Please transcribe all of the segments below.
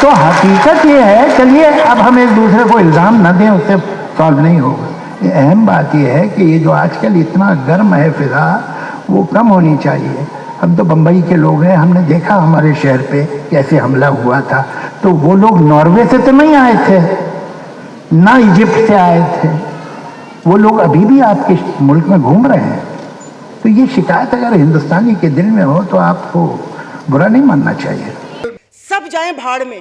تو حقیقت یہ ہے، چلیے اب ہم ایک دوسرے کو الزام نہ دیں، اس سے سالو نہیں ہوگا. یہ اہم بات یہ ہے کہ یہ جو آج کل اتنا گرم ہے فضا، وہ کم ہونی چاہیے. ہم تو بمبئی کے لوگ ہیں، ہم نے دیکھا ہمارے شہر پہ کیسے حملہ ہوا تھا. تو وہ لوگ ناروے سے تو نہیں آئے تھے، نہ ایجپٹ سے آئے تھے، وہ لوگ ابھی بھی آپ کے ملک میں گھوم رہے ہیں. تو یہ شکایت اگر ہندوستانی کے دل میں ہو تو آپ کو برا نہیں ماننا چاہیے. سب جائیں بھاڑ میں،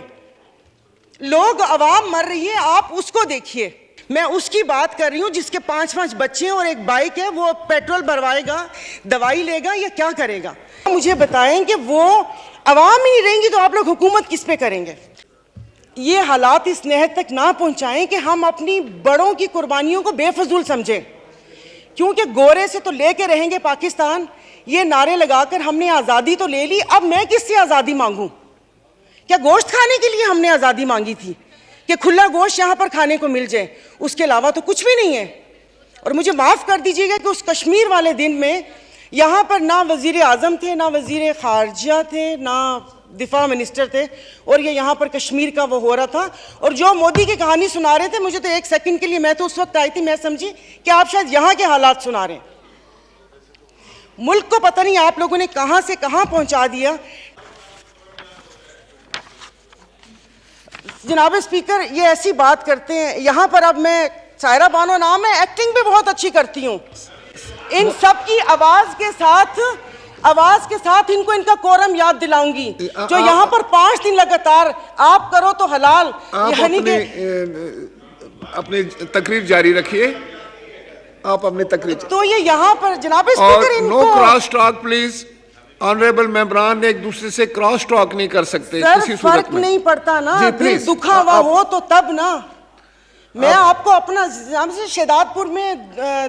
لوگ عوام مر رہی ہے، آپ اس کو دیکھیے. میں اس کی بات کر رہی ہوں جس کے 5 بچے ہیں اور ایک بائک ہے. وہ پیٹرول بھروائے گا، دوائی لے گا یا کیا کرے گا؟ مجھے بتائیں کہ وہ عوام ہی نہیں رہیں گی تو آپ لوگ حکومت کس پہ کریں گے؟ یہ حالات اس نہج تک نہ پہنچائیں کہ ہم اپنی بڑوں کی قربانیوں کو بے فضول سمجھیں. کیونکہ گورے سے تو لے کے رہیں گے پاکستان، یہ نعرے لگا کر ہم نے آزادی تو لے لی، اب میں کس سے آزادی مانگوں؟ کیا گوشت کھانے کے لیے ہم نے آزادی مانگی تھی کہ کھلا گوشت یہاں پر کھانے کو مل جائے؟ اس کے علاوہ تو کچھ بھی نہیں ہے. اور مجھے معاف کر دیجیے گا کہ اس کشمیر والے دن میں یہاں پر نہ وزیر اعظم تھے، نہ وزیر خارجہ تھے، نہ دفاع منسٹر تھے، اور یہ یہاں پر کشمیر کا وہ ہو رہا تھا. اور جو مودی کی کہانی سنا رہے تھے، مجھے تو ایک سیکنڈ کے لیے، میں تو اس وقت آئی تھی، میں سمجھی کہ آپ شاید یہاں کے حالات سنا رہے ہیں. ملک کو پتہ نہیں آپ لوگوں نے کہاں سے کہاں پہنچا دیا. جناب اسپیکر، یہ ایسی بات کرتے ہیں یہاں پر. اب میں سائرہ بانو نام ہے، ایکٹنگ بھی بہت اچھی کرتی ہوں. ان سب کی آواز کے ساتھ ان کو ان کا کورم یاد دلاؤں گی. جو یہااں پر 5 دن لگاتار آپ کرو تو حلال، یعنی کہ اپنی تقریر جاری رکھیے. آپ اپنی تقریر تو یہ یہاں پر جناب اسپیکر ان نو کو کراس ٹاک پلیز. آنریبل ممبران ایک دوسرے سے کراس ٹاک نہیں کر سکتے کسی صورت فرق میں. نہیں پڑتا نا، جی دل پلیز دکھا ہوا ہو تو تب نا. میں آپ کو اپنا شہداد پور میں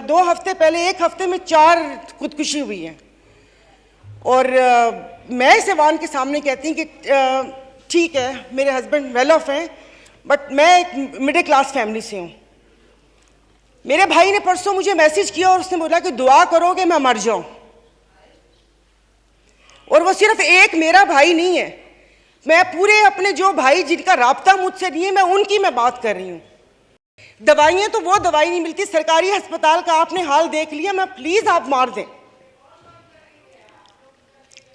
2 ہفتے پہلے 1 ہفتے میں 4 خودکشی ہوئی ہے. اور میں اس ایوان کے سامنے کہتی ہوں کہ ٹھیک ہے میرے ہسبینڈ ویل آف ہیں، بٹ میں ایک مڈل کلاس فیملی سے ہوں. میرے بھائی نے پرسوں مجھے میسج کیا اور اس نے بولا کہ دعا کرو کہ میں مر جاؤں. اور وہ صرف ایک میرا بھائی نہیں ہے، میں پورے اپنے جو بھائی جن کا رابطہ مجھ سے نہیں ہے، میں ان کی میں بات کر رہی ہوں. دوائیاں تو وہ دوائی نہیں ملتی. سرکاری ہسپتال کا آپ نے حال دیکھ لیا. میں پلیز آپ مار دیں،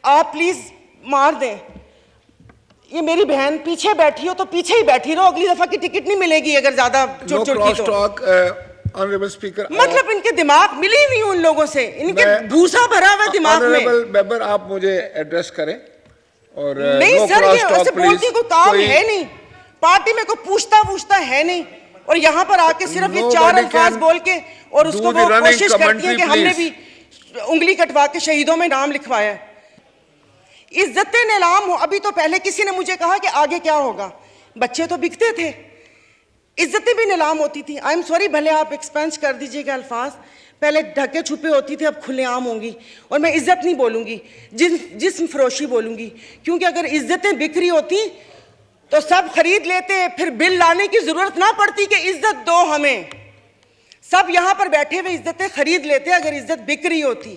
آپ پلیز مار دیں. یہ میری بہن پیچھے بیٹھی ہو تو پیچھے ہی بیٹھی رہو، اگلی دفعہ کی ٹکٹ نہیں ملے گی اگر زیادہ چوٹ چوٹ کی تو. آنریبل اسپیکر، مطلب ان کے دماغ ملی نہیں ان لوگوں سے، ان کے بھوسا بھرا ہوا دماغ میں. آنریبل ممبر آپ مجھے ایڈریس کریں. اور نہیں سر، یہ ایسے بولتی کوئی کام ہے نہیں، پارٹی میں کوئی پوچھتا ہے نہیں. اور یہاں پر آ کے صرف یہ 4 الفاظ بول کے اور اس کو وہ کوشش کرتی ہیں کہ ہم نے بھی انگلی کٹوا کے شہیدوں میں نام لکھوایا ہے. عزت نیلام ہو. ابھی تو پہلے کسی نے مجھے کہا کہ آگے کیا ہوگا. بچے تو بکتے تھے، عزتیں بھی نیلام ہوتی تھی. آئی ایم سوری، بھلے آپ ایکسپینس کر دیجئے گا الفاظ، پہلے ڈھکے چھپے ہوتی تھے، اب کھلے عام ہوں گی. اور میں عزت نہیں بولوں گی، جسم فروشی بولوں گی. کیونکہ اگر عزتیں بک رہی ہوتی تو سب خرید لیتے، پھر بل لانے کی ضرورت نہ پڑتی کہ عزت دو ہمیں. سب یہاں پر بیٹھے ہوئے عزتیں خرید لیتے اگر عزت بک رہی ہوتی.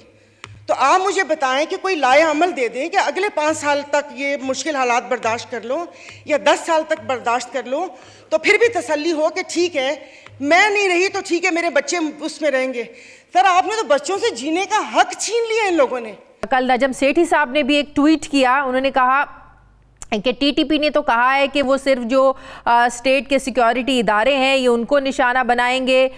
تو آپ مجھے بتائیں کہ کوئی لائے عمل دے دیں کہ اگلے 5 سال تک یہ مشکل حالات برداشت کر لو یا 10 سال تک برداشت کر لو، تو پھر بھی تسلی ہو کہ ٹھیک ہے میں نہیں رہی تو ٹھیک ہے میرے بچے اس میں رہیں گے. سر آپ نے تو بچوں سے جینے کا حق چھین لیا ان لوگوں نے. کل نجم سیٹھی صاحب نے بھی ایک ٹویٹ کیا. انہوں نے کہا کہ ٹی ٹی پی نے تو کہا ہے کہ وہ صرف جو اسٹیٹ کے سیکیورٹی ادارے ہیں یہ ان کو نشانہ بنائیں گے،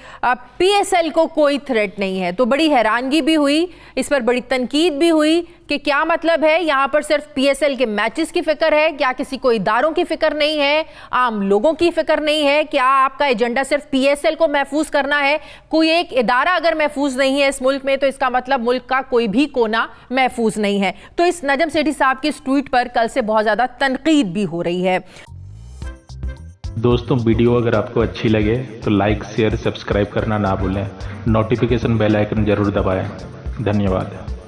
پی ایس ایل کو کوئی تھریٹ نہیں ہے. تو بڑی حیرانگی بھی ہوئی، اس پر بڑی تنقید بھی ہوئی کہ کیا مطلب ہے، یہاں پر صرف پی ایس ایل کے میچز کی فکر ہے کیا؟ کسی کو اداروں کی فکر نہیں ہے، عام لوگوں کی فکر نہیں ہے؟ کیا آپ کا ایجنڈا صرف پی ایس ایل کو محفوظ کرنا ہے؟ کوئی ایک ادارہ اگر محفوظ نہیں ہے اس ملک میں تو اس کا مطلب ملک کا کوئی بھی کونا محفوظ نہیں ہے. تو اس نجم سیٹھی صاحب کی اس ٹویٹ پر کل سے بہت زیادہ تنقید بھی ہو رہی ہے. دوستوں ویڈیو اگر آپ کو اچھی لگے تو لائک شیئر سبسکرائب کرنا نہ بھولیں. نوٹیفیکیشن بیل آئیکن ضرور دبائیں. دھنیہ واد.